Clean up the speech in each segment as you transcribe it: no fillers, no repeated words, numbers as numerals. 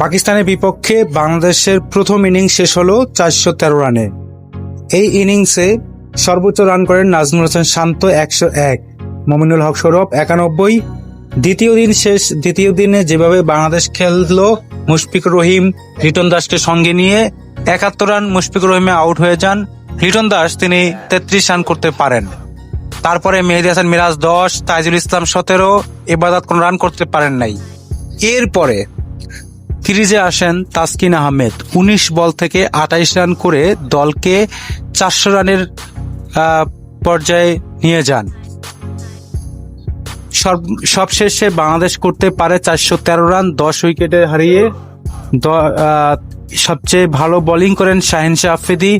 পাকিস্তানের বিপক্ষে বাংলাদেশের প্রথম ইনিংস শেষ হলো 413 রানে। এই ইনিংসে সর্বোচ্চ রান করেন নাজমুল হোসেন শান্ত 101, মমিনুল হক সৌরভ 91। দ্বিতীয় দিনে যেভাবে বাংলাদেশ খেললো, মুশফিকুর রহিম লিটন দাসকে সঙ্গে নিয়ে 71 রান মুশফিকুর রহিমে আউট হয়ে যান। লিটন দাস তিনি 33 রান করতে পারেন। তারপরে মেহেদী হাসান মিরাজ 10, তাইজুল ইসলাম 17, ইবাদত কোন রান করতে পারেন নাই। এরপরে ক্রিজে আসেন তাসকিন আহমেদ, 19 বল থেকে 28 রান করে দলকে 400 রানের পর্যায়ে নিয়ে যান। সবশেষে বাংলাদেশ করতে পারে 413 রান 10 উইকেটে হারিয়ে। সবচেয়ে ভালো বোলিং করেন শাহিন শাহ আফ্রিদি,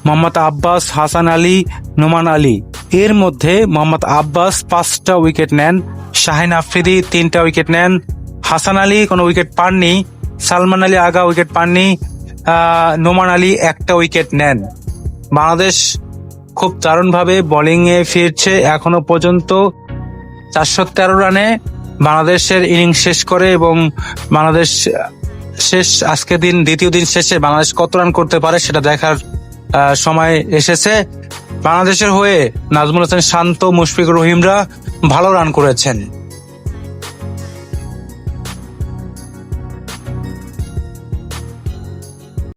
মোহাম্মদ আব্বাস, হাসান আলী, নোমান আলী। এর মধ্যে মোহাম্মদ আব্বাস 5টা উইকেট নেন, শাহিন আফ্রিদি 3টা উইকেট নেন, হাসান আলী কোনো উইকেট পাননি, সালমান আলী আগা উইকেট পাননি, নোমান আলী 1টা উইকেট নেন। বাংলাদেশ খুব দারুণভাবে বোলিংয়ে ফিরছে। এখনো পর্যন্ত 413 রানে বাংলাদেশের ইনিংস শেষ করে এবং বাংলাদেশ আজকের দিন দ্বিতীয় দিন শেষে বাংলাদেশ কত রান করতে পারে সেটা দেখার সময় এসেছে। বাংলাদেশের হয়ে নাজমুল হোসেন শান্ত, মুশফিকুর রহিমরা ভালো রান করেছেন।